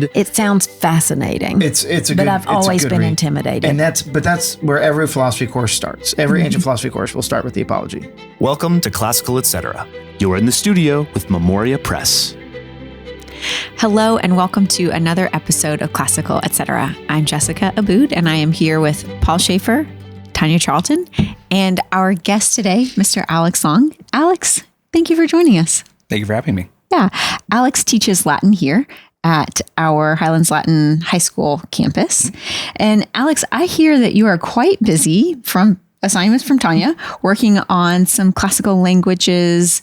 It sounds fascinating. But I've always been intimidated. And that's where every philosophy course starts. Every ancient philosophy course will start with the Apology. Welcome to Classical Etc. You're in the studio with Memoria Press. Hello and welcome to another episode of Classical Etc. I'm Jessica Aboud and I am here with Paul Schaefer, Tanya Charlton, and our guest today, Mr. Alex Long. Alex, thank you for joining us. Thank you for having me. Yeah, Alex teaches Latin here at our Highlands Latin High School campus. And Alex, I hear that you are quite busy from assignments from Tanya, working on some classical languages,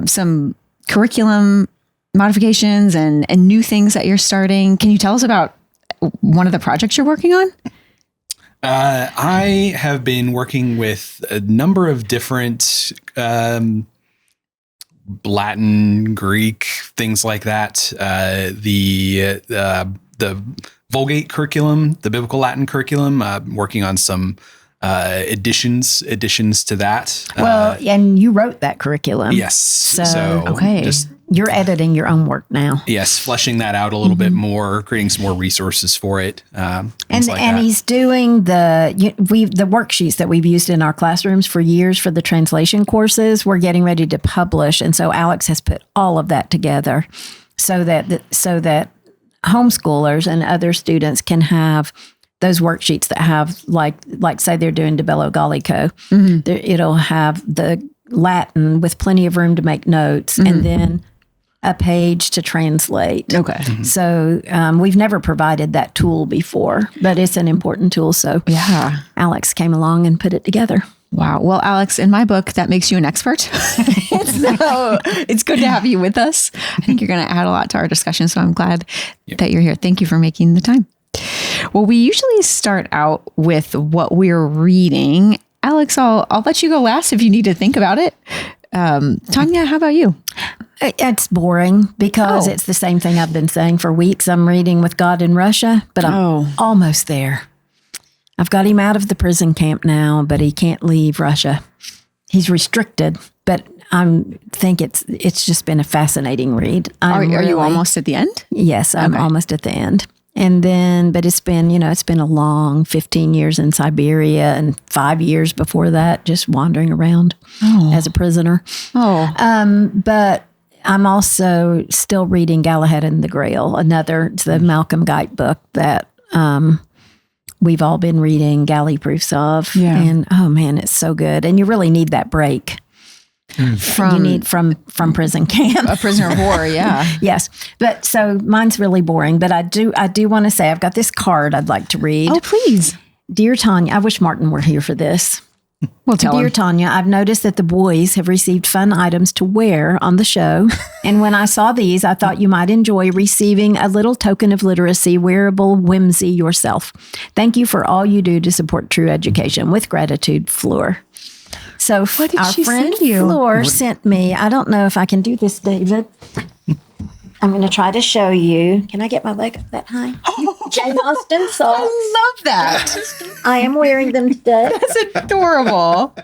some curriculum modifications and new things that you're starting. Can you tell us about one of the projects you're working on? I have been working with a number of different Latin, Greek, things like that. The Vulgate curriculum, the biblical Latin curriculum, working on some additions to that. Well, and you wrote that curriculum. Yes. So okay. You're editing your own work now. Yes, fleshing that out a little bit more, creating some more resources for it. And he's doing the worksheets that we've used in our classrooms for years for the translation courses. We're getting ready to publish, and so Alex has put all of that together so that homeschoolers and other students can have those worksheets that have like say they're doing De Bello Gallico. It'll have the Latin with plenty of room to make notes, and then a page to translate. Okay. So we've never provided that tool before, but it's an important tool. So yeah, Alex came along and put it together. Wow. Well, Alex, in my book, that makes you an expert. So it's good to have you with us. I think you're going to add a lot to our discussion. So I'm glad that you're here. Thank you for making the time. Well, we usually start out with what we're reading. Alex, I'll let you go last if you need to think about it. Tanya, how about you? It's boring because it's the same thing I've been saying for weeks. I'm reading With God in Russia, but I'm almost there. I've got him out of the prison camp now, but he can't leave Russia. He's restricted, but I think it's just been a fascinating read. Are you almost at the end? Yes, I'm almost at the end. And then, but it's been a long 15 years in Siberia and 5 years before that, just wandering around as a prisoner. But I'm also still reading Galahad and the Grail, it's the Malcolm Guite book that we've all been reading galley proofs of. Yeah. And oh man, it's so good. And you really need that break. From prison camp. A prisoner of war, yeah. Yes. But so mine's really boring, but I do want to say I've got this card I'd like to read. Oh, please. Dear Tanya, I wish Martin were here for this. Well, Dear Tanya, I've noticed that the boys have received fun items to wear on the show. And when I saw these, I thought you might enjoy receiving a little token of literacy, wearable whimsy yourself. Thank you for all you do to support true education. With gratitude, Fleur. So our friend Fleur sent me, I don't know if I can do this, David. I'm going to try to show you. Can I get my leg up that high? Jane Austen socks. I love that. I am wearing them today. That's adorable.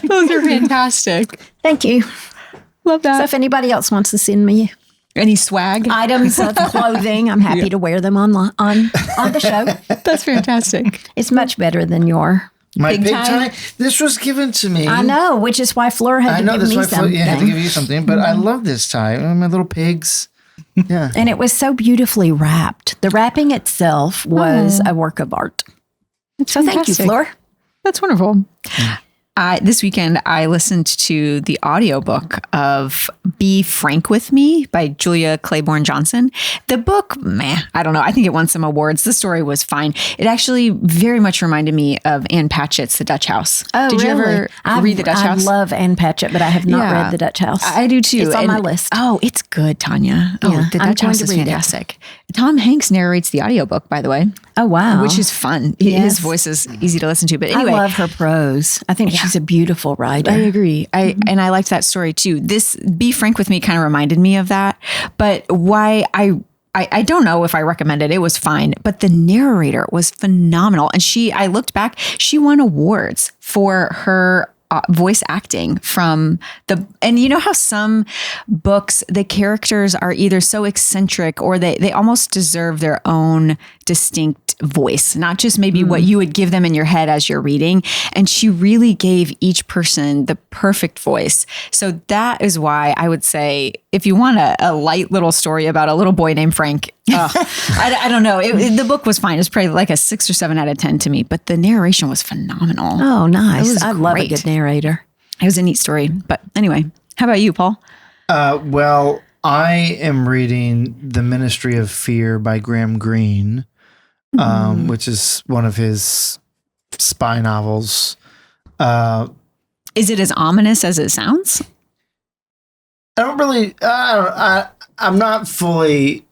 Those are fantastic. Thank you. Love that. So if anybody else wants to send me any swag items of clothing, I'm happy to wear them on the show. That's fantastic. It's much better than your... My big tie. This was given to me. I know, which is why Fleur had to give me something. I had to give you something, but I love this tie. My little pigs. Yeah. And it was so beautifully wrapped. The wrapping itself was a work of art. So thank you, Fleur. That's wonderful. This weekend, I listened to the audiobook of Be Frank With Me by Julia Claiborne Johnson. The book, I don't know. I think it won some awards. The story was fine. It actually very much reminded me of Anne Patchett's The Dutch House. Oh, Did you ever read The Dutch House? I love Anne Patchett, but I have not read The Dutch House. I do too. It's on my list. Oh, it's good, Tanya. The Dutch House is fantastic. Tom Hanks narrates the audiobook, by the way. Oh, wow. Which is fun. Yes. His voice is easy to listen to. But anyway. I love her prose. I think she's a beautiful writer. I agree. And I liked that story too. This Be Frank With Me kind of reminded me of that. But why I don't know if I recommend it. It was fine. But the narrator was phenomenal. And I looked back, she won awards for her voice acting from and you know how some books, the characters are either so eccentric or they almost deserve their own distinct voice, not just maybe what you would give them in your head as you're reading. And she really gave each person the perfect voice. So that is why I would say, if you want a light little story about a little boy named Frank, I don't know. The book was fine. It was probably like a 6 or 7 out of 10 to me, but the narration was phenomenal. Oh, nice. I love a great. good narrator. It was a neat story. But anyway, how about you, Paul? Well, I am reading The Ministry of Fear by Graham Greene, which is one of his spy novels. Is it as ominous as it sounds? I'm not fully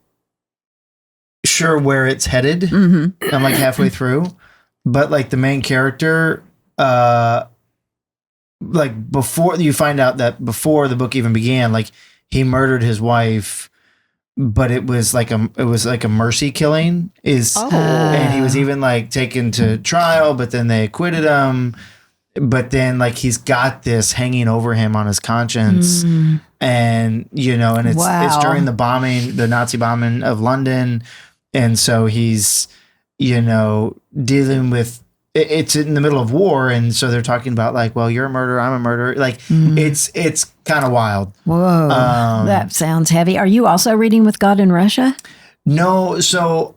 sure where it's headed. Mm-hmm. I'm like halfway through, but like the main character, like before you find out that before the book even began, like he murdered his wife, but it was like a mercy killing and he was even like taken to trial, but then they acquitted him. But then like he's got this hanging over him on his conscience, and and it's during the Nazi bombing of London, and so he's dealing with it's in the middle of war, and so they're talking about like, well, you're a murderer, I'm a murderer, like it's kind of wild. Whoa, that sounds heavy. Are you also reading With God in Russia? No, so.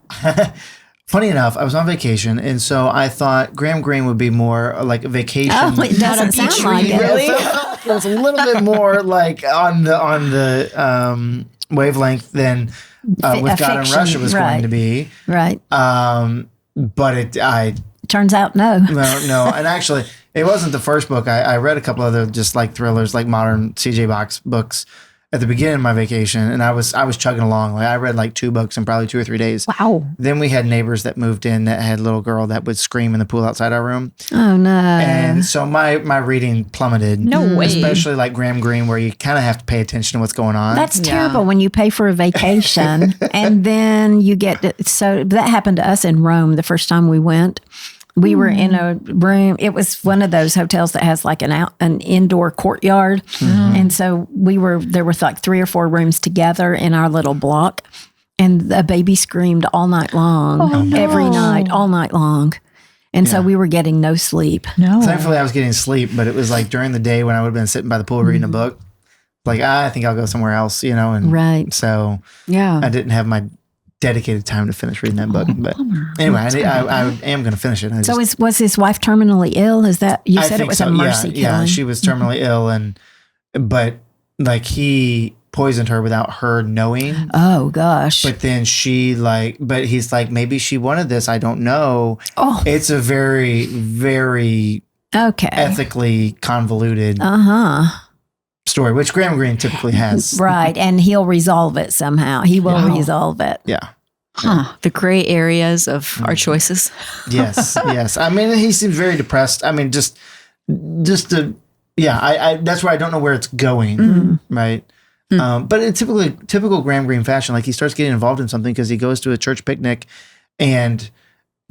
Funny enough, I was on vacation, and so I thought Graham Greene would be more like a vacation. Oh, it doesn't sound like it. Really? It was a little bit more like on the wavelength than With God in Russia was going to be. Right. But turns out no. No, and actually, it wasn't the first book. I read a couple other just like thrillers, like modern C.J. Box books at the beginning of my vacation, and I was chugging along. Like I read like 2 books in probably 2 or 3 days. Wow. Then we had neighbors that moved in that had a little girl that would scream in the pool outside our room. Oh no. And so my reading plummeted. No way. Especially like Graham Greene, where you kind of have to pay attention to what's going on. That's terrible when you pay for a vacation and then you get so that happened to us in Rome the first time we went. We were in a room. It was one of those hotels that has like an indoor courtyard. And so there were like 3 or 4 rooms together in our little block. And the baby screamed all night long, every night, all night long. And so we were getting no sleep. No. Thankfully, I was getting sleep, but it was like during the day when I would have been sitting by the pool reading a book. Like, I think I'll go somewhere else, and right. So I didn't have my dedicated time to finish reading that book. But anyway, I am going to finish it. So was his wife terminally ill? Is that, you said it was a mercy killing? Yeah, she was terminally ill, but like he poisoned her without her knowing. Oh gosh. But then but he's like, maybe she wanted this. I don't know. Oh. It's a very, very ethically convoluted story, which Graham Greene typically has. Right. And he'll resolve it somehow. He will resolve it. Yeah. The gray areas of our choices. Yes. I mean, he seems very depressed. I mean, that's where I don't know where it's going. Right. But in typical Graham Greene fashion, like he starts getting involved in something because he goes to a church picnic and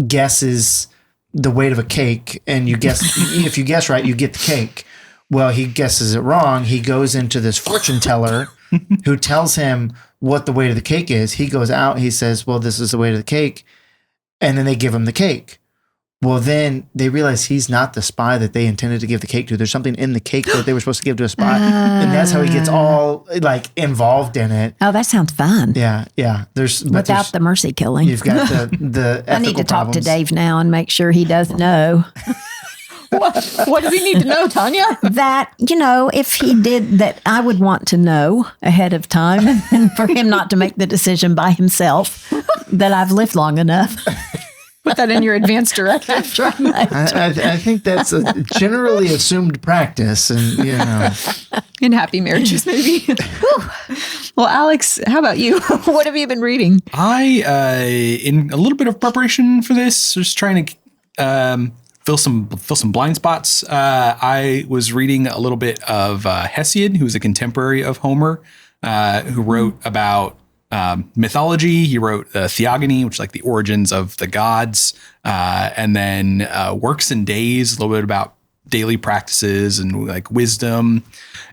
guesses the weight of a cake. And if you guess right, you get the cake. Well, he guesses it wrong. He goes into this fortune teller who tells him what the weight of the cake is. He goes out. He says, well, this is the weight of the cake. And then they give him the cake. Well, then they realize he's not the spy that they intended to give the cake to. There's something in the cake that they were supposed to give to a spy. And that's how he gets all like involved in it. Oh, that sounds fun. Yeah. Without the mercy killing. You've got the ethical I need to talk to problems. Dave now and make sure he does know. What does he need to know, Tanya? That, if he did that, I would want to know ahead of time and for him not to make the decision by himself that I've lived long enough. Put that in your advance directive. I think that's a generally assumed practice, and in happy marriages, maybe. Well, Alex, how about you? What have you been reading? I, in a little bit of preparation for this, just trying to fill some blind spots. I was reading a little bit of Hesiod, who was a contemporary of Homer, who wrote about mythology. He wrote Theogony, which is like the origins of the gods, and then Works and Days, a little bit about daily practices and like wisdom.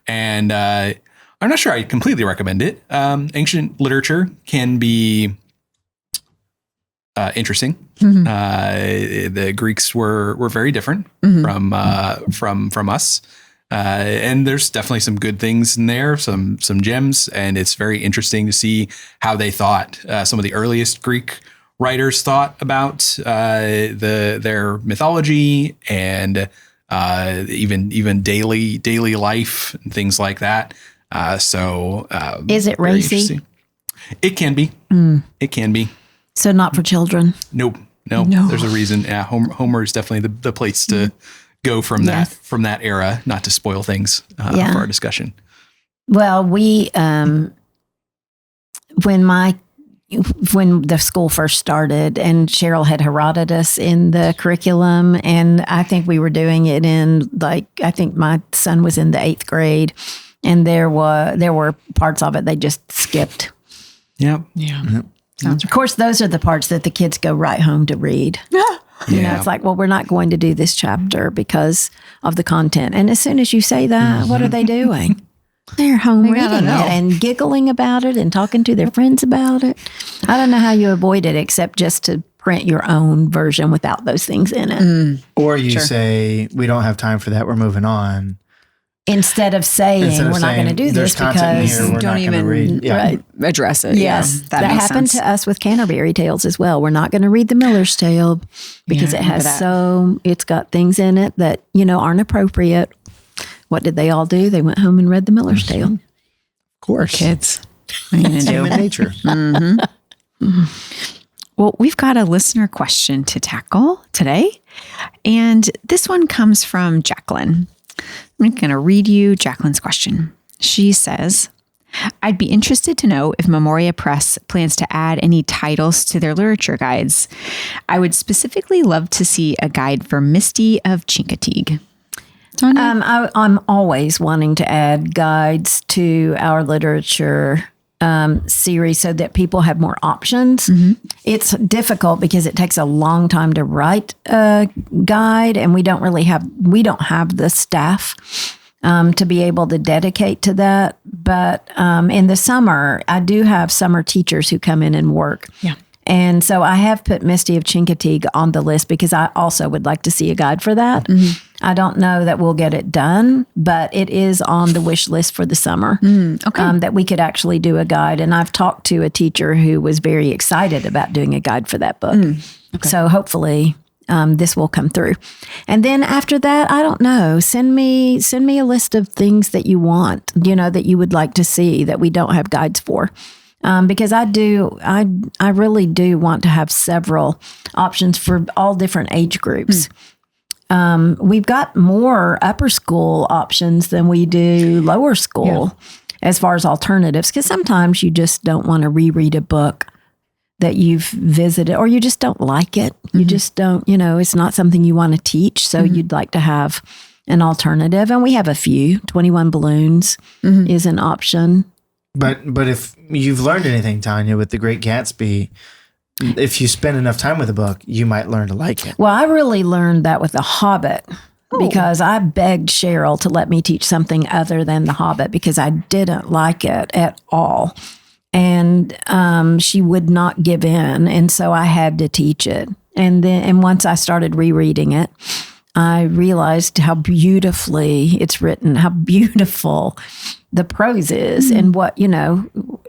And I'm not sure I completely recommend it. Ancient literature can be interesting. The Greeks were very different from us. And there's definitely some good things in there, some gems, and it's very interesting to see how they thought. Some of the earliest Greek writers thought about their mythology and even daily life and things like that. Is it racy? It can be. It can be. So not for children. Nope. No. There's a reason. Yeah, Homer is definitely the place to go from that era, not to spoil things for our discussion. Well, we when the school first started, and Cheryl had Herodotus in the curriculum, and I think we were doing it in I think my son was in the 8th grade, and there were parts of it they just skipped. Yep. Yeah. Of course, those are the parts that the kids go right home to read. You know, it's like, well, we're not going to do this chapter because of the content. And as soon as you say that, what are they doing? They're home reading it and giggling about it and talking to their friends about it. I don't know how you avoid it except just to print your own version without those things in it. Or you say, we don't have time for that, we're moving on. Instead of saying, we're not going to do this because don't even address it. Yes, that happened to us with Canterbury Tales as well. We're not going to read the Miller's Tale because it's got things in it that, aren't appropriate. What did they all do? They went home and read the Miller's Tale. Of course. Kids. What are you going to do? Human nature. Well, we've got a listener question to tackle today. And this one comes from Jacqueline. I'm going to read you Jacqueline's question. She says, I'd be interested to know if Memoria Press plans to add any titles to their literature guides. I would specifically love to see a guide for Misty of Chincoteague. I'm always wanting to add guides to our literature series so that people have more options. It's difficult because it takes a long time to write a guide, and we don't have the staff to be able to dedicate to that. But in the summer, I do have summer teachers who come in and work. Yeah. And so I have put Misty of Chincoteague on the list because I also would like to see a guide for that. I don't know that we'll get it done, but it is on the wish list for the summer that we could actually do a guide. And I've talked to a teacher who was very excited about doing a guide for that book. So hopefully this will come through. And then after that, I don't know, send me a list of things that you want, that you would like to see that we don't have guides for. Because I really do want to have several options for all different age groups. We've got more upper school options than we do lower school as far as alternatives, because sometimes you just don't want to reread a book that you've visited, or you just don't like it. You just don't, it's not something you want to teach. So you'd like to have an alternative. And we have a few. 21 Balloons is an option. But if you've learned anything, Tanya, with The Great Gatsby, if you spend enough time with a book, you might learn to like it. Well, I really learned that with The Hobbit because I begged Cheryl to let me teach something other than The Hobbit because I didn't like it at all. And she would not give in. And so I had to teach it. And once I started rereading it, I realized how beautifully it's written, how beautiful the prose is, and what,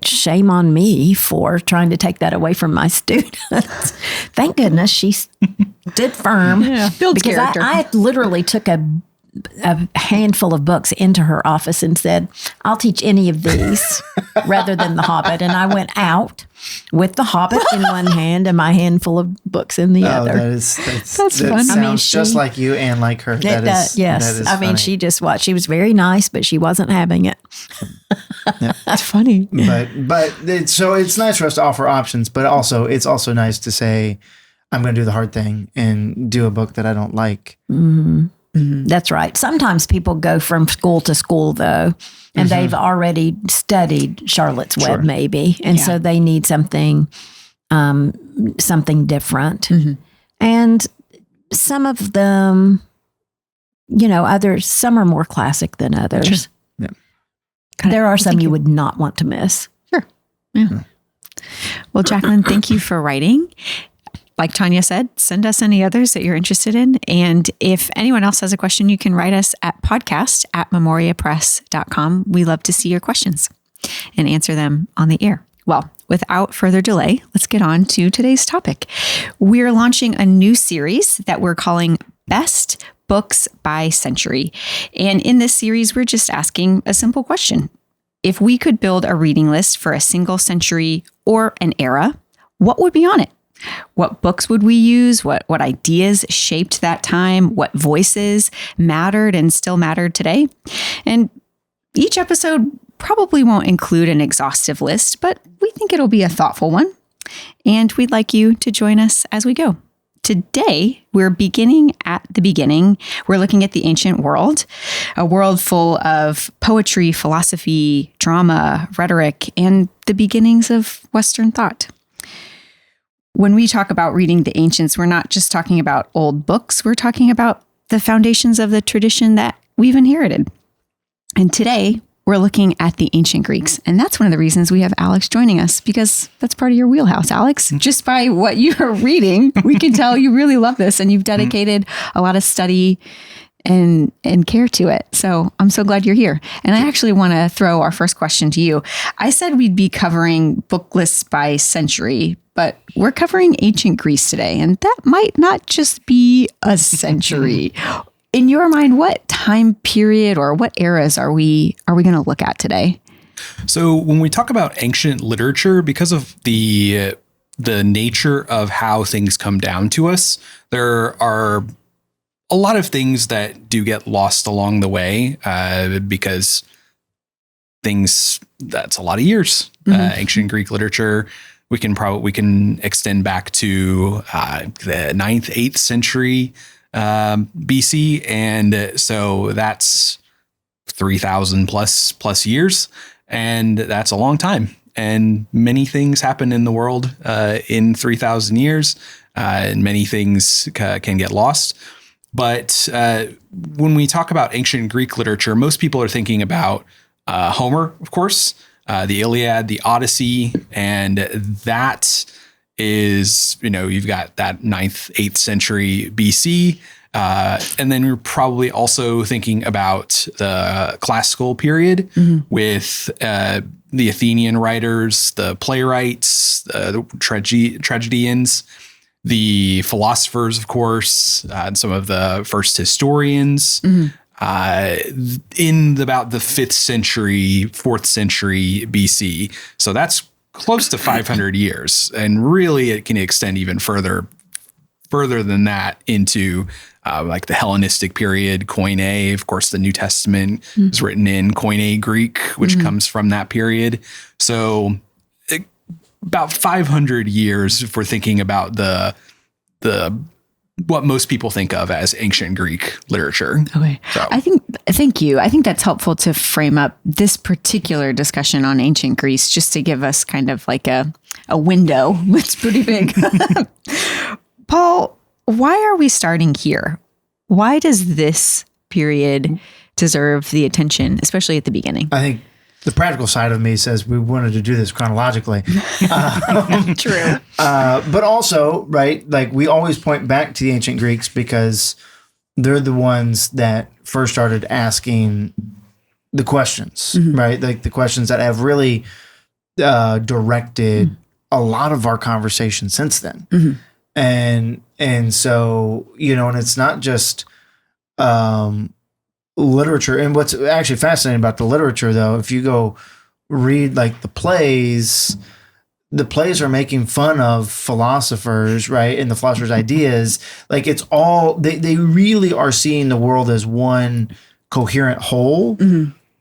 shame on me for trying to take that away from my students. Thank goodness she stood firm. Builds because character. I literally took a handful of books into her office and said, I'll teach any of these rather than The Hobbit. And I went out with The Hobbit in one hand and my handful of books in the other. That's fun. Sounds just like you and like her. Yes. That is I mean, she just watched. She was very nice, but she wasn't having it. That's funny. But so it's nice for us to offer options, but also it's also nice to say, I'm going to do the hard thing and do a book that I don't like. That's right. Sometimes people go from school to school, though, and they've already studied Charlotte's Web, maybe, and so they need something different. And some of them some are more classic than others. Sure. Yeah. There are some you would not want to miss. Sure. Yeah. Well, Jacqueline, thank you for writing. Like Tanya said, send us any others that you're interested in. And if anyone else has a question, you can write us at podcast@memoriapress.com. We love to see your questions and answer them on the air. Well, without further delay, let's get on to today's topic. We're launching a new series that we're calling Best Books by Century. And in this series, we're just asking a simple question. If we could build a reading list for a single century or an era, what would be on it? What books would we use? What ideas shaped that time? What voices mattered and still mattered today? And each episode probably won't include an exhaustive list, but we think it'll be a thoughtful one. And we'd like you to join us as we go. Today, we're beginning at the beginning. We're looking at the ancient world, a world full of poetry, philosophy, drama, rhetoric, and the beginnings of Western thought. When we talk about reading the ancients, we're not just talking about old books. We're talking about the foundations of the tradition that we've inherited. And today, we're looking at the ancient Greeks. And that's one of the reasons we have Alex joining us, because that's part of your wheelhouse, Alex. Just by what you're reading, we can tell you really love this and you've dedicated a lot of study and care to it. So I'm so glad you're here. And I actually want to throw our first question to you. I said we'd be covering book lists by century, but we're covering ancient Greece today. And that might not just be a century. In your mind, what time period or what eras are we going to look at today? So when we talk about ancient literature, because of the nature of how things come down to us, there are a lot of things that do get lost along the way because that's a lot of years. Ancient Greek literature, we can extend back to the 9th, 8th century BC. And so that's 3,000 plus years. And that's a long time. And many things happen in the world in 3,000 years. And many things can get lost. But when we talk about ancient Greek literature, most people are thinking about Homer, of course, the Iliad, the Odyssey, and that is, you've got that 9th, 8th century BC. And then you're probably also thinking about the classical period with the Athenian writers, the playwrights, the tragedians, the philosophers, of course, and some of the first historians in about the 5th century, 4th century BC. So that's close to 500 years. And really, it can extend even further than that into like the Hellenistic period, Koine. Of course, the New Testament is written in Koine Greek, which comes from that period. So about 500 years if we're thinking about the what most people think of as ancient Greek literature. Okay. So. Thank you. I think that's helpful to frame up this particular discussion on ancient Greece, just to give us kind of like a window. It's pretty big. Paul, why are we starting here? Why does this period deserve the attention, especially at the beginning? I think the practical side of me says we wanted to do this chronologically. True. But also, right, like we always point back to the ancient Greeks because they're the ones that first started asking the questions, right? Like the questions that have really directed a lot of our conversation since then. And so, and it's not just literature. And what's actually fascinating about the literature, though, if you go read like the plays are making fun of philosophers, right? And the philosophers' ideas. Like it's all, they really are seeing the world as one coherent whole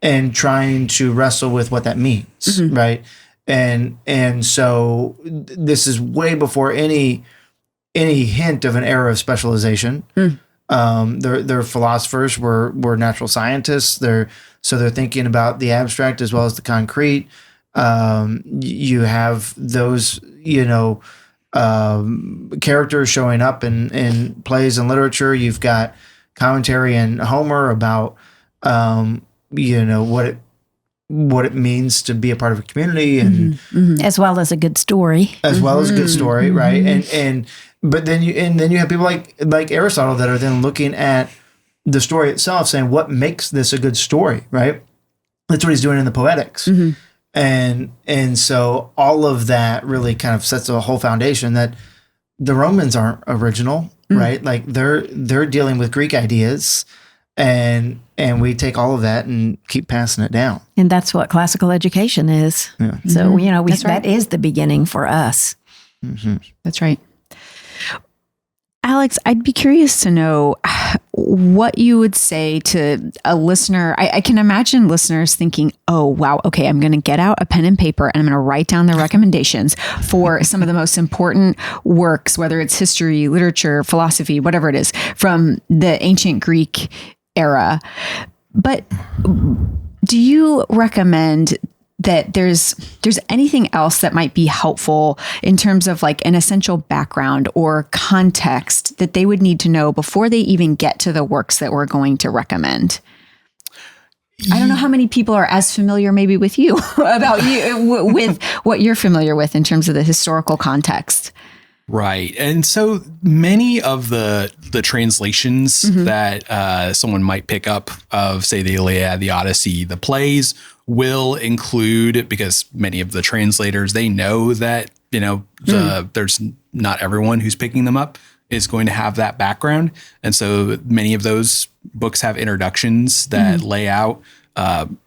and trying to wrestle with what that means, right? And so this is way before any hint of an era of specialization. Their philosophers were natural scientists. They're thinking about the abstract as well as the concrete. You have those, characters showing up in plays and literature. You've got, commentary in Homer about, what it means to be a part of a community, and as well as a good story, right? But then you have people like Aristotle that are then looking at the story itself, saying what makes this a good story, right? That's what he's doing in the Poetics. And so all of that really kind of sets a whole foundation that the Romans aren't original, right? Like they're dealing with Greek ideas, and we take all of that and keep passing it down. And that's what classical education is. Yeah. So, That's right. that is the beginning for us. That's right. Alex, I'd be curious to know what you would say to a listener. I can imagine listeners thinking, oh, wow, okay, I'm going to get out a pen and paper and I'm going to write down the recommendations for some of the most important works, whether it's history, literature, philosophy, whatever it is, from the ancient Greek era. But do you recommend that there's anything else that might be helpful in terms of like an essential background or context that they would need to know before they even get to the works that we're going to recommend? I don't know how many people are as familiar maybe with you about you with what you're familiar with in terms of the historical context. Right. And so many of the translations that someone might pick up of, say, the Iliad, the Odyssey, the plays will include, because many of the translators, they know that, there's not everyone who's picking them up is going to have that background. And so many of those books have introductions that lay out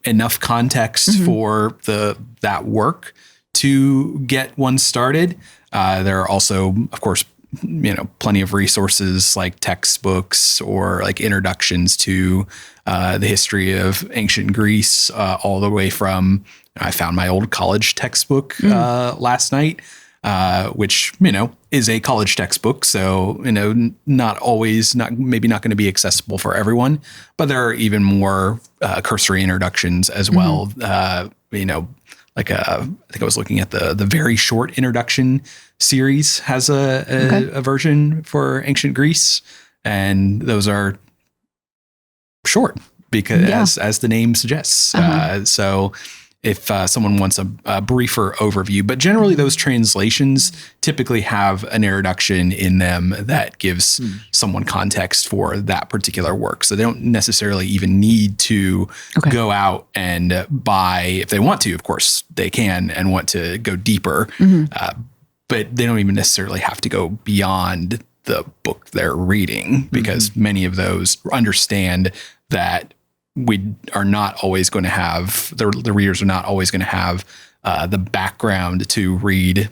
enough context for that work to get one started. There are also, of course, plenty of resources like textbooks or like introductions to the history of ancient Greece, all the way from, I found my old college textbook last night, which, is a college textbook. So, maybe not going to be accessible for everyone, but there are even more cursory introductions as well. I think I was looking at the very short introduction series has a version for ancient Greece, and those are short because as the name suggests. So if someone wants a briefer overview, but generally those translations typically have an introduction in them that gives someone context for that particular work. So they don't necessarily even need to go out and buy, if they want to, of course they can and want to go deeper, but they don't even necessarily have to go beyond the book they're reading, because many of those understand that we are not always going to have, the readers are not always going to have the background to read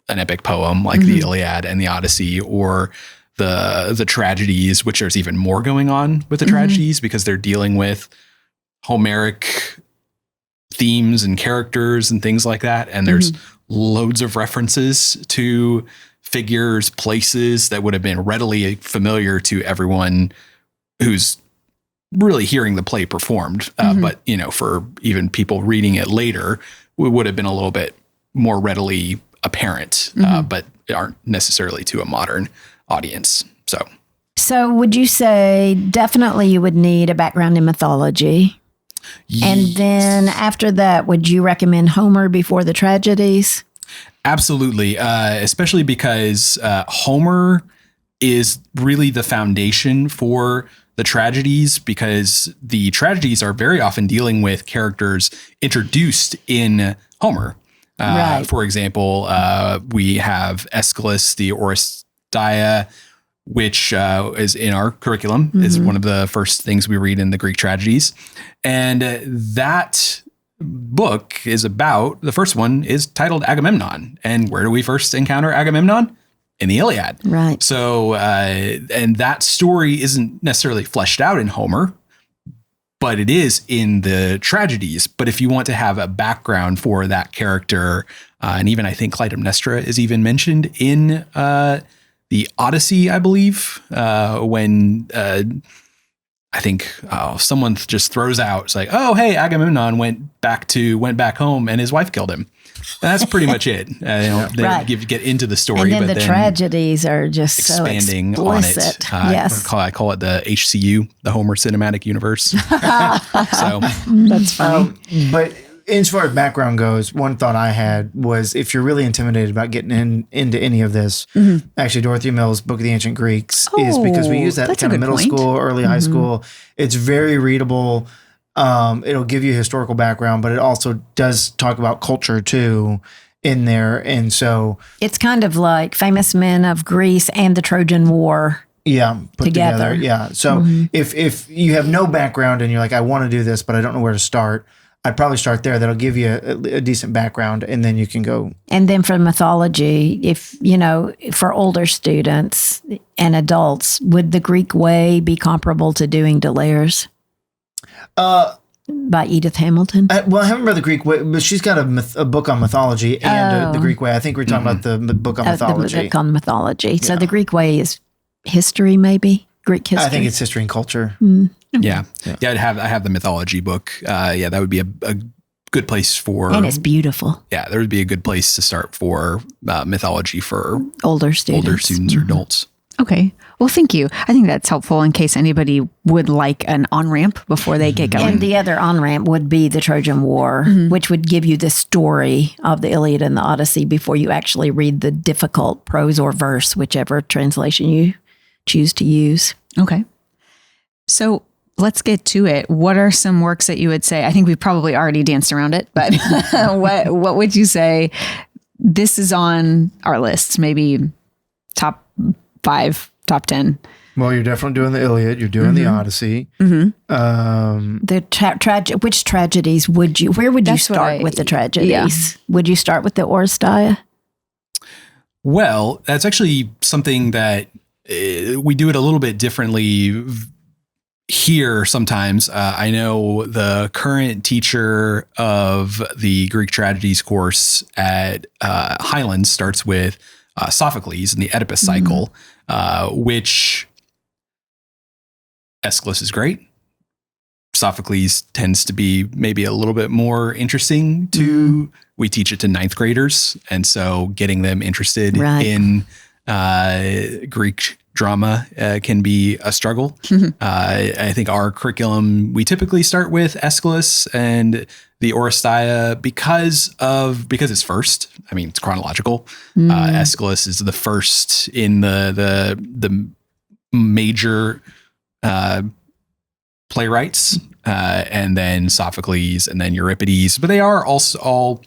an epic poem like the Iliad and the Odyssey, or the tragedies, which there's even more going on with the tragedies because they're dealing with Homeric themes and characters and things like that. And there's loads of references to figures, places that would have been readily familiar to everyone who's really hearing the play performed. But, for even people reading it later, it would have been a little bit more readily apparent, but aren't necessarily to a modern audience. So would you say definitely you would need a background in mythology? And then after that, would you recommend Homer before the tragedies? Absolutely. Especially because Homer is really the foundation for the tragedies, because the tragedies are very often dealing with characters introduced in Homer. For example, we have Aeschylus, the Odyssey, which is in our curriculum, is one of the first things we read in the Greek tragedies. And that book is about, the first one is titled Agamemnon. And where do we first encounter Agamemnon? In the Iliad. Right. So, and that story isn't necessarily fleshed out in Homer, but it is in the tragedies. But if you want to have a background for that character, and even I think Clytemnestra is even mentioned in the Odyssey, I believe, when I think someone just throws out, it's like, oh, hey, Agamemnon went back home and his wife killed him. That's pretty much it. They don't get into the story, and then but the tragedies are just expanding so explicit. on it. Yes, I call it the HCU, the Homer Cinematic Universe. So that's funny. But as far as background goes, one thought I had was if you're really intimidated about getting into any of this, actually Dorothy Mill's Book of the Ancient Greeks is because we use that kind of middle school, early high school. It's very readable. It'll give you a historical background, but it also does talk about culture too in there. And so it's kind of like Famous Men of Greece and the Trojan War. Yeah, put together. Yeah. So if you have no background and you're like, I want to do this, but I don't know where to start, I'd probably start there. That'll give you a decent background, and then you can go. And then for mythology, if, for older students and adults, would the Greek way be comparable to doing Delaire's? By Edith Hamilton? Well, I haven't read the Greek way, but she's got a book on mythology and the Greek way. I think we're talking about the book on mythology. The book on mythology. Yeah. So the Greek way is history, maybe? Greek history? I think it's history and culture. Yeah. I have the mythology book. That would be a good place for... And it's beautiful. Yeah, there would be a good place to start for mythology for older students or adults. Okay. Well, thank you. I think that's helpful in case anybody would like an on-ramp before they get going. And the other on-ramp would be the Trojan War, which would give you the story of the Iliad and the Odyssey before you actually read the difficult prose or verse, whichever translation you choose to use. Okay. So let's get to it. What are some works that you would say? I think we've probably already danced around it, but what would you say this is on our lists? Maybe top 5, top 10. Well, you're definitely doing the Iliad. You're doing the Odyssey. Which tragedies would you? Where would you start with the tragedies? Yeah. Would you start with the Oresteia? Well, that's actually something that we do it a little bit differently here sometimes. I know the current teacher of the Greek tragedies course at Highlands starts with Sophocles and the Oedipus cycle, which Aeschylus is great. Sophocles tends to be maybe a little bit more interesting to, we teach it to 9th graders. And so getting them interested in Greek drama can be a struggle. I think our curriculum, we typically start with Aeschylus and the Oresteia because it's first. I mean, it's chronological. Aeschylus is the first in the major playwrights, and then Sophocles, and then Euripides. But they are also all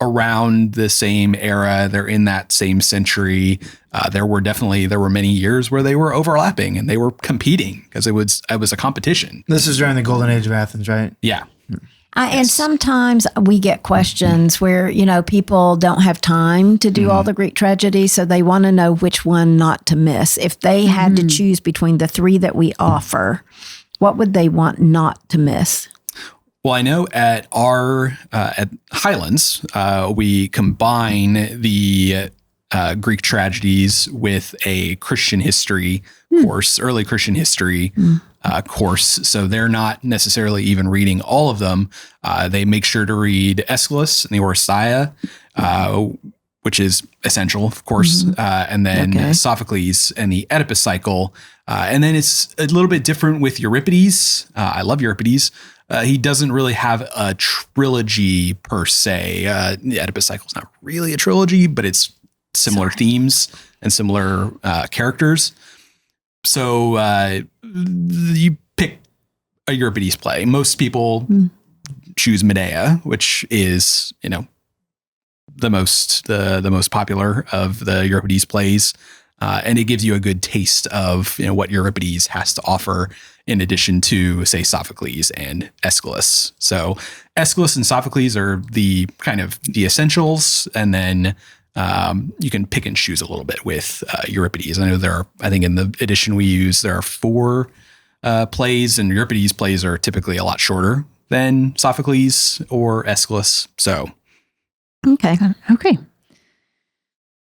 around the same era. They're in that same century. There were many years where they were overlapping and they were competing because it was a competition. This is during the golden age of Athens, right? Yeah. And sometimes we get questions where, people don't have time to do all the Greek tragedies, so they want to know which one not to miss. If they had to choose between the 3 that we offer, what would they want not to miss? Well, I know at our at Highlands, we combine the Greek tragedies with a Christian history course, early Christian history course. So they're not necessarily even reading all of them. They make sure to read Aeschylus and the Oresteia, which is essential, of course, and then Sophocles and the Oedipus cycle. And then it's a little bit different with Euripides. I love Euripides. He doesn't really have a trilogy per se. The Oedipus cycle is not really a trilogy, but it's similar themes and similar characters. So you pick a Euripides play. Most people choose Medea, which is, the most popular of the Euripides plays. And it gives you a good taste of what Euripides has to offer in addition to, say, Sophocles and Aeschylus. So Aeschylus and Sophocles are the kind of the essentials, and then you can pick and choose a little bit with Euripides. I know I think in the edition we use, there are 4 plays, and Euripides plays are typically a lot shorter than Sophocles or Aeschylus. So, okay.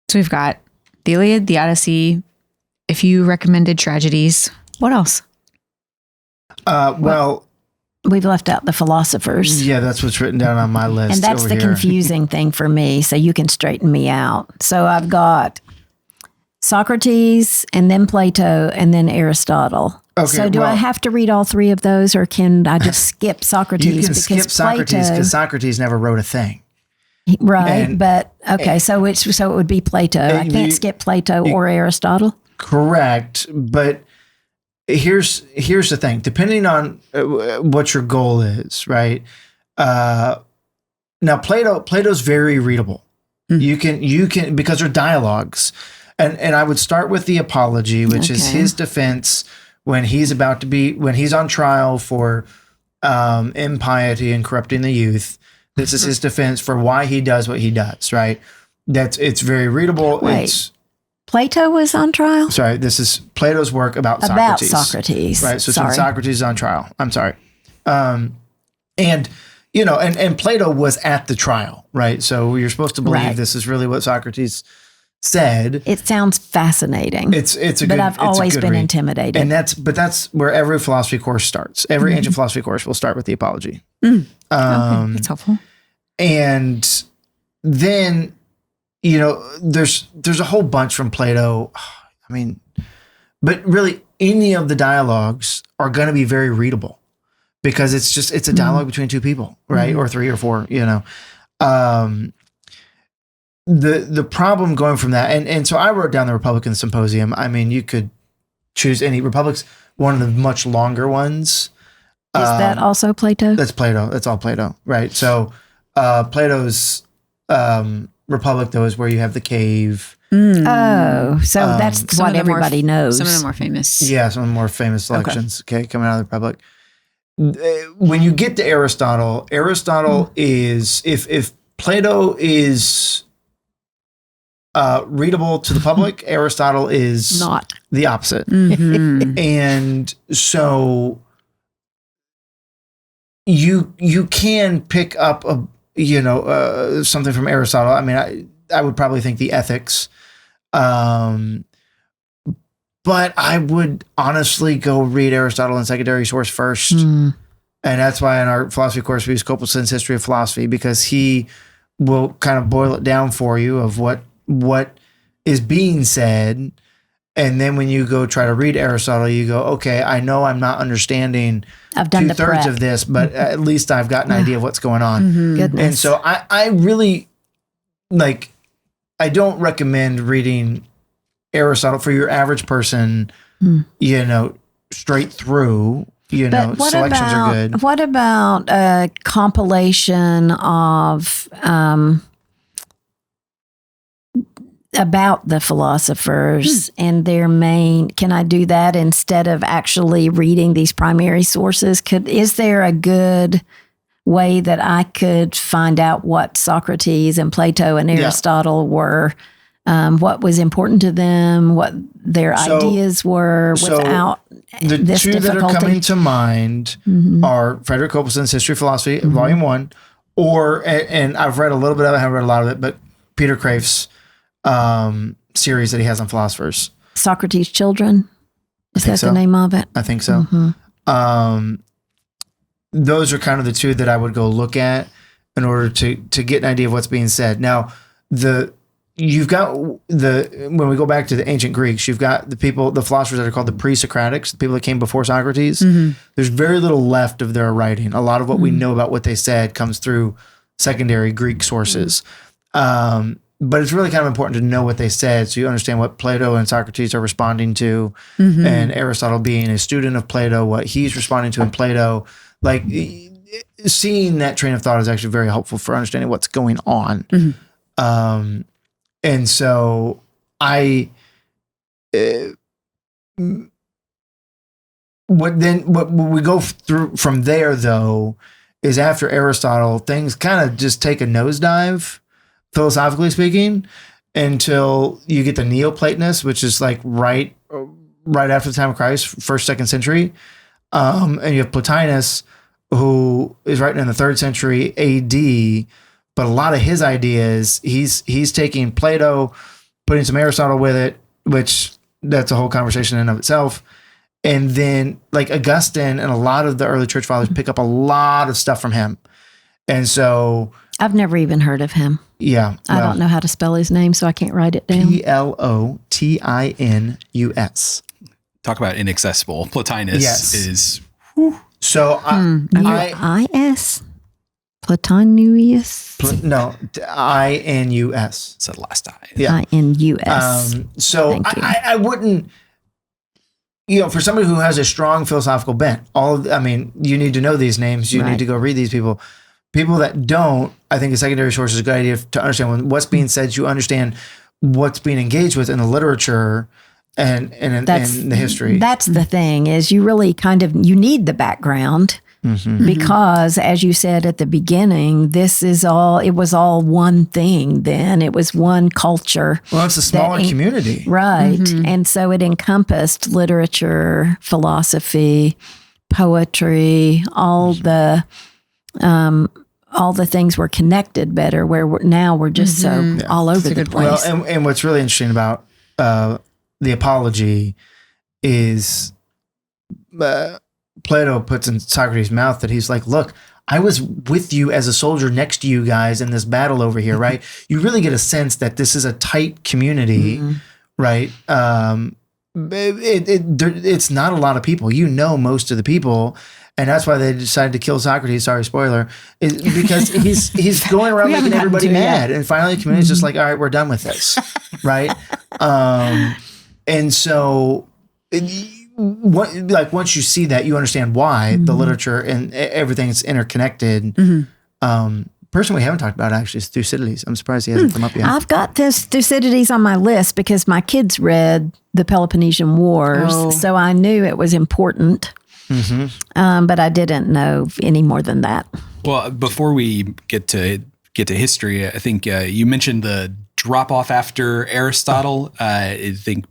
So we've got the Iliad, the Odyssey. If you recommended tragedies, what else? Well, we've left out the philosophers. Yeah, that's what's written down on my list. And that's over the here. confusing thing for me. So you can straighten me out. So I've got Socrates and then Plato and then Aristotle. Okay, so do I have to read all three of those, or can I just skip Socrates? You can skip Socrates because Socrates never wrote a thing. Right, but okay, so it would be Plato. I can't skip Plato or Aristotle. Correct, but here's the thing. Depending on what your goal is, right? Now Plato's very readable. You can because they're dialogues, and I would start with the Apology, which is his defense when he's on trial for impiety and corrupting the youth. This is his defense for why he does what he does, right? It's very readable. Wait, Plato was on trial? Sorry, this is Plato's work about Socrates. About Socrates. Right, so when Socrates is on trial. I'm sorry. And Plato was at the trial, right? So you're supposed to believe this is really what Socrates said. It sounds fascinating. But I've always been intimidated. And that's where every philosophy course starts. Every ancient philosophy course will start with the Apology. Okay, that's helpful. And then, there's a whole bunch from Plato. I mean, but really any of the dialogues are going to be very readable because it's a dialogue between two people, right? Or three or four, The problem going from that, and so I wrote down the Republic and the Symposium. I mean, you could choose any. Republic's one of the much longer ones. Is that also Plato? That's Plato. That's all Plato, right? So Plato's Republic, though, is where you have the cave. Oh, so that's what everybody knows. Some of the more famous. Yeah, some of the more famous selections, coming out of the Republic. When you get to Aristotle is, if Plato is readable to the public, Aristotle is not the opposite. And so you can pick up something from Aristotle. I mean, I would probably think the Ethics, but I would honestly go read Aristotle in secondary source first. And that's why in our philosophy course we use Copleson's History of Philosophy, because he will kind of boil it down for you of what is being said. And then when you go try to read Aristotle, you go, okay, I know I'm not understanding I've done 2/3 of this, but at least I've got an idea of what's going on. Goodness. And so I really, I don't recommend reading Aristotle for your average person, straight through. Selections are good. What about a compilation of about the philosophers and their main? Can I do that instead of actually reading these primary sources? Is there a good way that I could find out what Socrates and Plato and Aristotle were, what was important to them, what their ideas were without the this two difficulty? that are coming to mind are Frederick Copleson's History of Philosophy, Volume 1, and I've read a little bit of it, I haven't read a lot of it, but Peter Kreif's series that he has on philosophers. Socrates' Children? Is that the name of it? I think so. Those are kind of the two that I would go look at in order to get an idea of what's being said. Now, when we go back to the ancient Greeks, you've got the philosophers that are called the pre-Socratics, the people that came before Socrates. There's very little left of their writing. A lot of what we know about what they said comes through secondary Greek sources. But it's really kind of important to know what they said so you understand what Plato and Socrates are responding to, and Aristotle being a student of Plato, what he's responding to in Plato. Seeing that train of thought is actually very helpful for understanding what's going on. And so what we go through from there, though, is after Aristotle, things kind of just take a nosedive, philosophically speaking, until you get the Neoplatonists, which is right after the time of Christ, 1st, 2nd century. And you have Plotinus, who is writing in the 3rd century AD, but a lot of his ideas, he's taking Plato, putting some Aristotle with it, which that's a whole conversation in and of itself. And then like Augustine and a lot of the early church fathers pick up a lot of stuff from him. And so I've never even heard of him. Yeah. I don't know how to spell his name, so I can't write it down. Plotinus. Talk about inaccessible. Plotinus is... Whew. So I-S? Plotinus? I-N-U-S. It's the last I. Yeah. I-N-U-S. So I wouldn't... for somebody who has a strong philosophical bent, you need to know these names. You need to go read these people. People that don't, I think a secondary source is a good idea to understand what's being said. You understand what's being engaged with in the literature and in the history. That's the thing, is you really you need the background because, as you said at the beginning, it was all one thing then. It was one culture. Well, it's a smaller community. Right. And so it encompassed literature, philosophy, poetry, all the things were connected better, where we're just so all over the place. Well, and what's really interesting about the Apology is Plato puts in Socrates' mouth that he's like, look, I was with you as a soldier next to you guys in this battle over here, right? You really get a sense that this is a tight community, right? It's not a lot of people. Most of the people. And that's why they decided to kill Socrates. Sorry, spoiler. Because he's going around making everybody mad. And finally, the community's just like, all right, we're done with this, right? And so, once you see that, you understand why the literature and everything is interconnected. Person we haven't talked about actually is Thucydides. I'm surprised he hasn't come up yet. I've got this Thucydides on my list because my kids read the Peloponnesian Wars, so I knew it was important. But I didn't know any more than that. Well, before we get to history, I think you mentioned the drop off after Aristotle. I think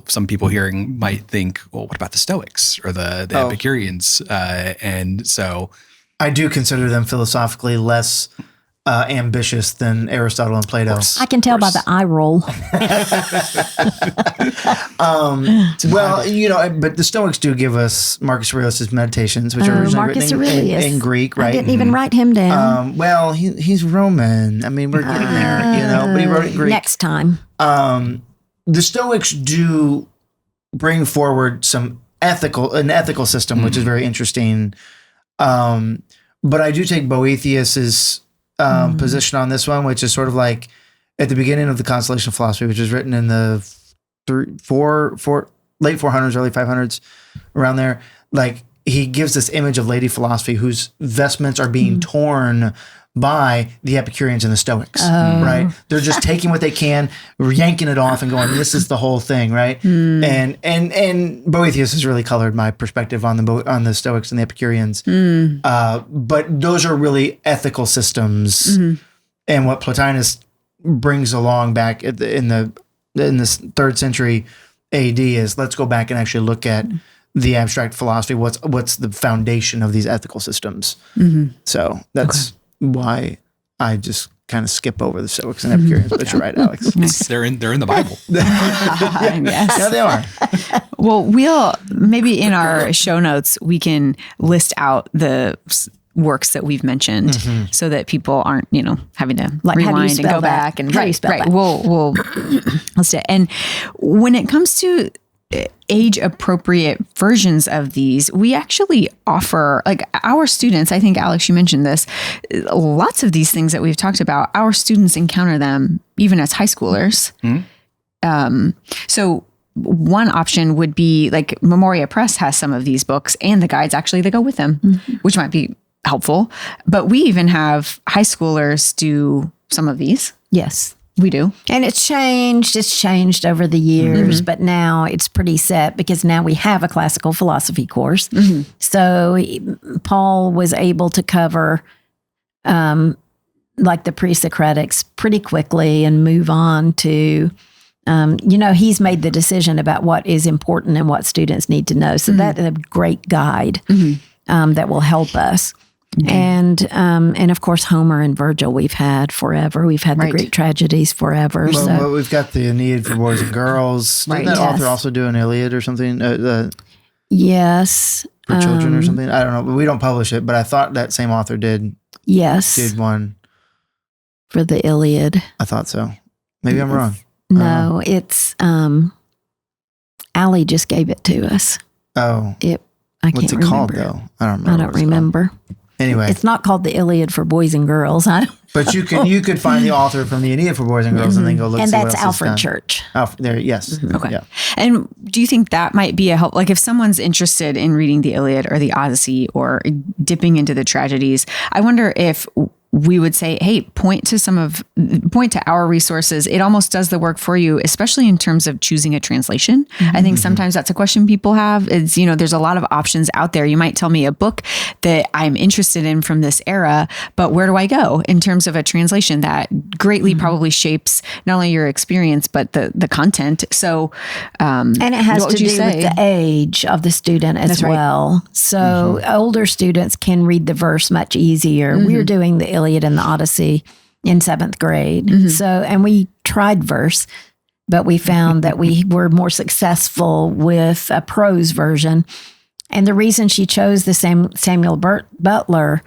some people hearing might think, well, what about the Stoics or the Epicureans? And so I do consider them philosophically less ambitious than Aristotle and Plato. I can tell by the eye roll. But the Stoics do give us Marcus Aurelius' Meditations, which are originally written in Greek, right? I didn't even write him down. He's Roman. I mean, we're getting there, but he wrote it in Greek. Next time. The Stoics do bring forward an ethical system, which is very interesting. But I do take Boethius's position on this one, which is sort of like at the beginning of the Constellation of Philosophy, which was written in the late 400s, early 500s, around there. Like, he gives this image of Lady Philosophy whose vestments are being torn by the Epicureans and the Stoics, right? They're just taking what they can, yanking it off and going, this is the whole thing, right? And Boethius has really colored my perspective on the Stoics and the Epicureans. But those are really ethical systems. And what Plotinus brings along back in the 3rd century AD is, let's go back and actually look at the abstract philosophy. What's the foundation of these ethical systems? So that's why I just kind of skip over the Stoics and Epicureans, but you're right, Alex. They're in the Bible. Yeah, they are. Well, we'll maybe in our show notes, we can list out the works that we've mentioned so that people aren't, having to rewind and go back and right. We'll list it. And when it comes to age appropriate versions of these, we actually offer, like, our students, I think, Alex, you mentioned this, lots of these things that we've talked about, our students encounter them even as high schoolers. So one option would be, like, Memoria Press has some of these books and the guides actually that go with them, which might be helpful. But we even have high schoolers do some of these. Yes. We do. And it's changed over the years, but now it's pretty set because now we have a classical philosophy course. So Paul was able to cover like the pre-Socratics pretty quickly and move on to, he's made the decision about what is important and what students need to know. So that is a great guide that will help us. And of course, Homer and Virgil we've had forever. We've had the Greek tragedies forever. Well, we've got the Aeneid for boys and girls. Didn't that author also do an Iliad or something? Yes. For children or something. I don't know. But we don't publish it, but I thought that same author did one. For the Iliad. I thought so. Maybe I'm wrong. No, it's Allie just gave it to us. Oh. I can't remember. What's it called though? I don't remember. I don't remember. Anyway. It's not called the Iliad for boys and girls. But you could find the author from the Aeneid for boys and girls and then go look. And see what that's else Alfred Church. There, yes. Okay. Yeah. And do you think that might be a help? Like if someone's interested in reading the Iliad or the Odyssey or dipping into the tragedies, I wonder if we would say, hey, point to our resources. It almost does the work for you, especially in terms of choosing a translation. I think sometimes that's a question people have is, there's a lot of options out there. You might tell me a book that I'm interested in from this era, but where do I go in terms of a translation that greatly probably shapes not only your experience, but the content. So, and it has to do with the age of the student as well. Right. So older students can read the verse much easier. We're doing the Iliad and the Odyssey in 7th grade. And we tried verse, but we found that we were more successful with a prose version. And the reason she chose the Samuel Butler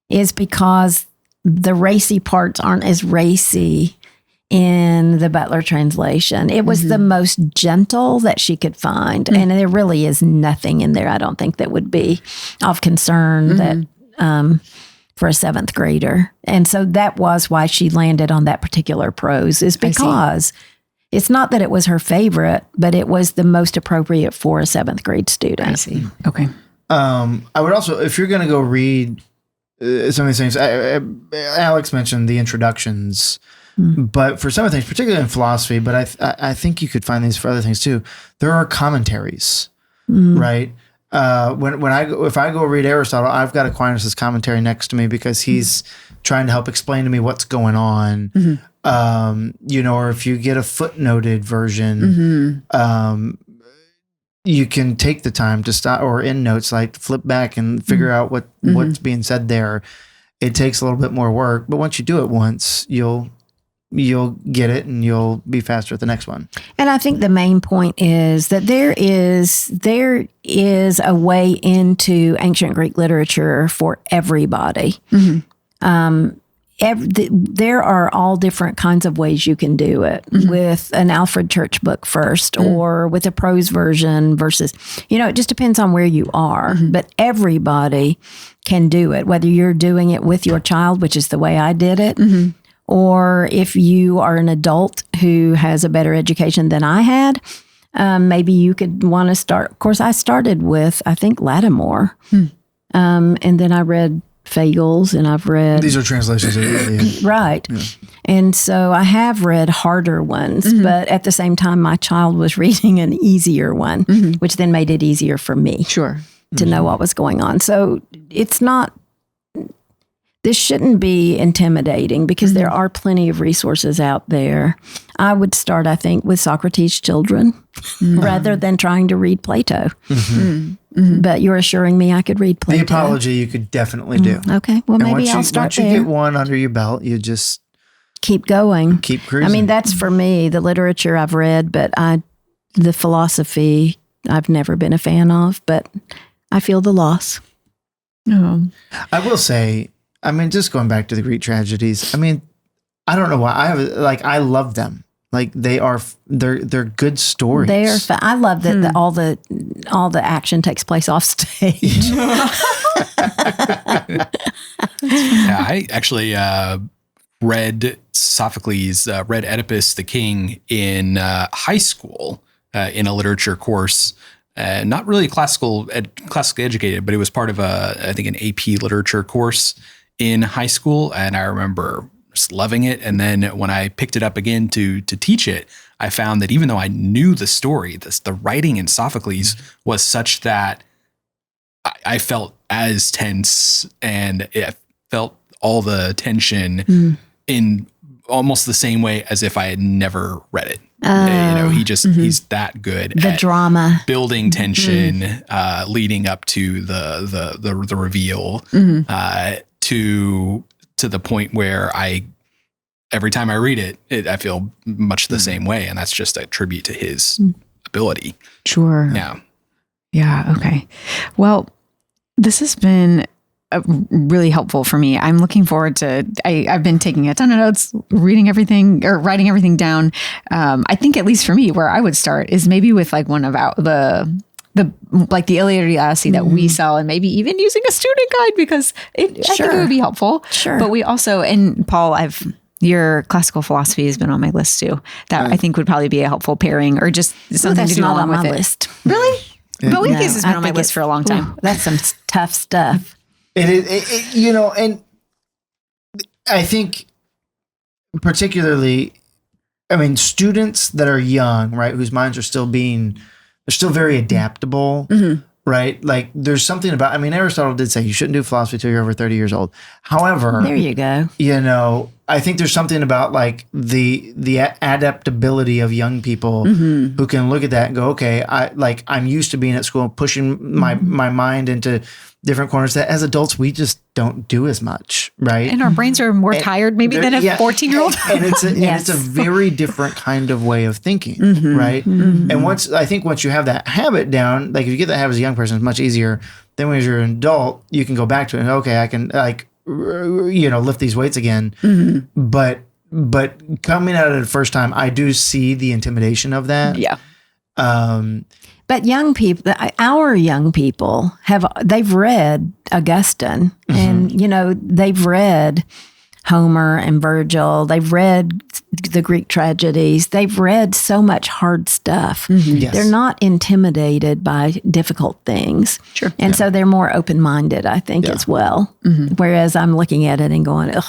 is because the racy parts aren't as racy in the Butler translation. It was the most gentle that she could find. And there really is nothing in there, I don't think, that would be of concern that for a 7th grader. And so that was why she landed on that particular prose, is because it's not that it was her favorite, but it was the most appropriate for a 7th grade student. I see. Okay. I would also, if you're going to go read some of these things, Alex mentioned the introductions, but for some of the things, particularly in philosophy, but I think you could find these for other things too. There are commentaries, right? If I go read Aristotle, I've got Aquinas' commentary next to me because he's trying to help explain to me what's going on. Or if you get a footnoted version, you can take the time to stop, or end notes, like flip back and figure out what's being said there. It takes a little bit more work, but once you do it once, you'll get it and you'll be faster at the next one. And I think the main point is that there is a way into ancient Greek literature for everybody. There are all different kinds of ways you can do it with an Alfred Church book first or with a prose version versus, it just depends on where you are, but everybody can do it, whether you're doing it with your child, which is the way I did it, or if you are an adult who has a better education than I had, maybe you could want to start. Of course, I started with, I think, Lattimore. And then I read Fagles, and I've read... These are translations of Iliad. Right. Yeah. And so I have read harder ones, but at the same time, my child was reading an easier one, which then made it easier for me to know what was going on. So it's not... This shouldn't be intimidating because there are plenty of resources out there. I would start, I think, with Socrates' Children rather than trying to read Plato. But you're assuring me I could read Plato. The Apology you could definitely do. Okay, well, maybe I'll start there. Once you get one under your belt, you just... keep going. Keep cruising. I mean, that's for me, the literature I've read, but the philosophy I've never been a fan of, but I feel the loss. I will say... I mean, just going back to the Greek tragedies. I mean, I don't know why I love them. Like they're good stories. They are. I love that all the action takes place off stage. I actually read Sophocles, read Oedipus the King in high school in a literature course. Not really classically educated, but it was part of I think an AP literature course in high school, and I remember just loving it. And then when I picked it up again to teach it, I found that even though I knew the story, the writing in Sophocles was such that I felt as tense, and it felt all the tension in almost the same way as if I had never read it. He's that good the at drama, building tension, leading up to the reveal, to the point where every time I read it, I feel much the same way. And that's just a tribute to his ability. Sure. Yeah. Yeah. Okay. Well, this has been really helpful for me. I'm looking forward to, I've been taking a ton of notes, reading everything or writing everything down. I think at least for me, where I would start is maybe with like one of the like the Iliad or the Odyssey that we sell, and maybe even using a student guide, because I think it would be helpful. Sure. But we also, and Paul, your classical philosophy has been on my list too. That I think would probably be a helpful pairing, or just something to do along with it. List. Really? Yeah. But Weekdays has been I on my think list for a long time. That's some tough stuff. It is, and I think particularly, I mean, students that are young, right, whose minds are still they're still very adaptable, right? Like there's something about, I mean, Aristotle did say you shouldn't do philosophy till you're over 30 years old. However, There you go. I think there's something about like the adaptability of young people who can look at that and go, okay, I'm used to being at school and pushing my mind into different corners that as adults we just don't do as much, right? And our brains are more tired maybe than a 14-year-old. And it's a very different kind of way of thinking, right? And once you have that habit down, like if you get that habit as a young person, it's much easier. Then when you're an adult, you can go back to it and okay, I can lift these weights again. But coming at it the first time, I do see the intimidation of that. Yeah. But young people, our young people they've read Augustine and, they've read Homer and Virgil. They've read the Greek tragedies. They've read so much hard stuff. Yes. They're not intimidated by difficult things. Sure. And so they're more open-minded, I think, as well. Whereas I'm looking at it and going, ugh,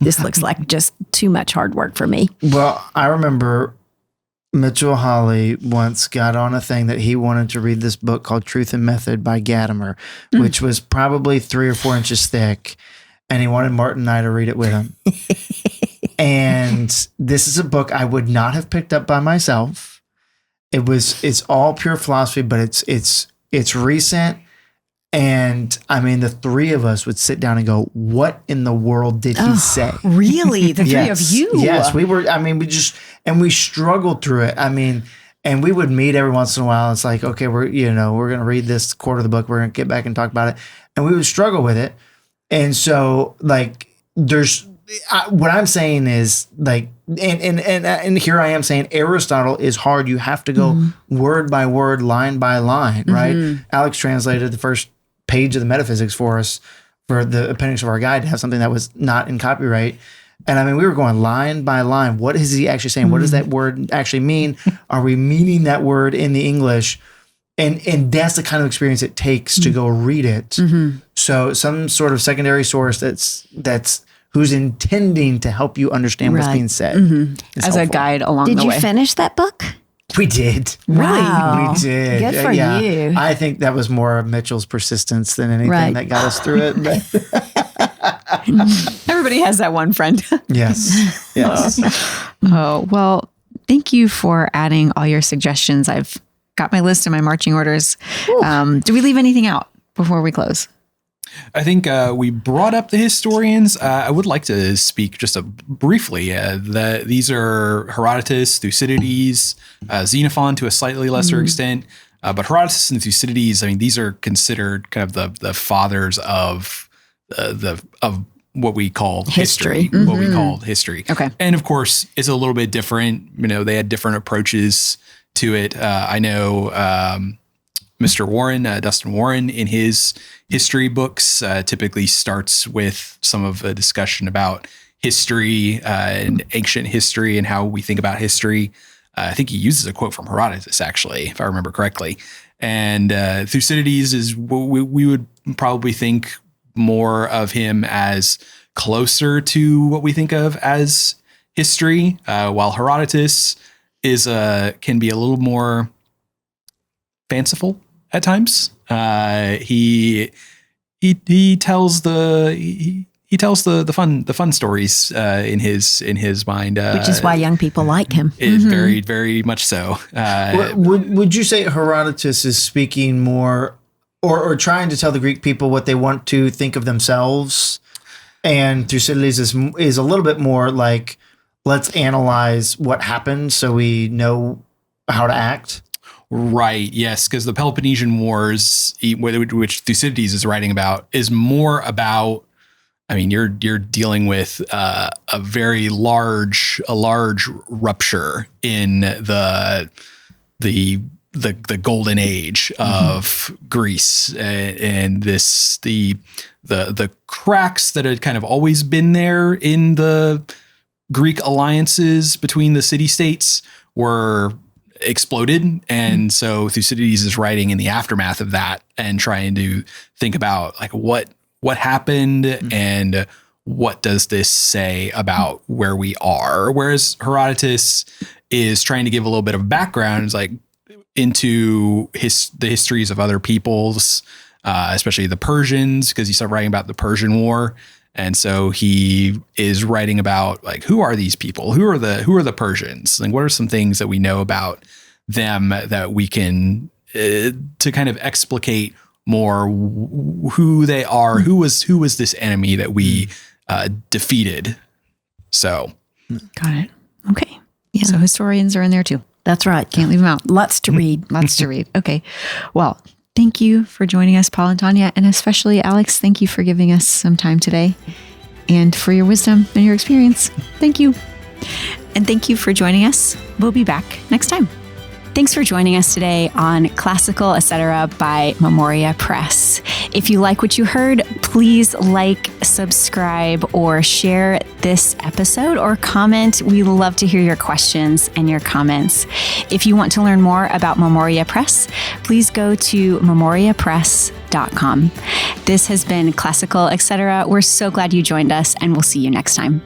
this looks like just too much hard work for me. Well, I remember Mitchell Hawley once got on a thing that he wanted to read this book called Truth and Method by Gadamer, which was probably 3 or 4 inches thick. And he wanted Martin and I to read it with him. And this is a book I would not have picked up by myself. It's all pure philosophy, but it's recent. And I mean, the three of us would sit down and go, what in the world did he say? Really? The three of you? Yes, we were. I mean, we struggled through it. I mean, and we would meet every once in a while. It's like, okay, we're going to read this quarter of the book. We're going to get back and talk about it. And we would struggle with it. And so like, what I'm saying is like, and here I am saying Aristotle is hard. You have to go word by word, line by line, right? Alex translated the first page of the metaphysics for us for the appendix of our guide to have something that was not in copyright. And I mean, we were going line by line. What is he actually saying? What does that word actually mean? Are we meaning that word in the English? And that's the kind of experience it takes to go read it. So some sort of secondary source that's who's intending to help you understand what's being said. As helpful. A guide along the way. Did you finish that book? We did. Wow. We did. Good for you. I think that was more of Mitchell's persistence than anything that got us through it. But everybody has that one friend. Yes. Oh, well, thank you for adding all your suggestions. I've got my list and my marching orders. Do we leave anything out before we close? I think we brought up the historians. I would like to speak just briefly. These are Herodotus, Thucydides, Xenophon to a slightly lesser extent. But Herodotus and Thucydides, I mean, these are considered kind of the fathers of what we call history. What we call history. Okay. And of course, it's a little bit different. They had different approaches to it. I know Mr. Warren, Dustin Warren, in his history books, typically starts with some of a discussion about history and ancient history and how we think about history. I think he uses a quote from Herodotus, actually, if I remember correctly. And Thucydides is what we would probably think more of him as closer to what we think of as history, while Herodotus can be a little more fanciful at times. He tells the fun stories in his mind, which is why young people like him. Very, very much so. Would you say Herodotus is speaking more or trying to tell the Greek people what they want to think of themselves, and Thucydides is a little bit more like, let's analyze what happened so we know how to act? Right. Yes, because the Peloponnesian Wars, which Thucydides is writing about, is more about. I mean, you're dealing with a large rupture in the golden age of Greece, and the cracks that had kind of always been there in the Greek alliances between the city-states were exploded. And so Thucydides is writing in the aftermath of that and trying to think about like what happened and what does this say about where we are. Whereas Herodotus is trying to give a little bit of background, is like into the histories of other peoples, especially the Persians, because he started writing about the Persian War. And so he is writing about like, who are these people? Who are the Persians? Like, what are some things that we know about them that we can to kind of explicate more who they are? Who was this enemy that we defeated? So, got it. Okay. Yeah. So historians are in there too. That's right. Can't leave them out. Lots to read. Lots to read. Okay. Well, thank you for joining us, Paul and Tanya, and especially Alex. Thank you for giving us some time today and for your wisdom and your experience. Thank you. And thank you for joining us. We'll be back next time. Thanks for joining us today on Classical Etc. by Memoria Press. If you like what you heard, please like, subscribe, or share this episode or comment. We love to hear your questions and your comments. If you want to learn more about Memoria Press, please go to memoriapress.com. This has been Classical Etc. We're so glad you joined us, and we'll see you next time.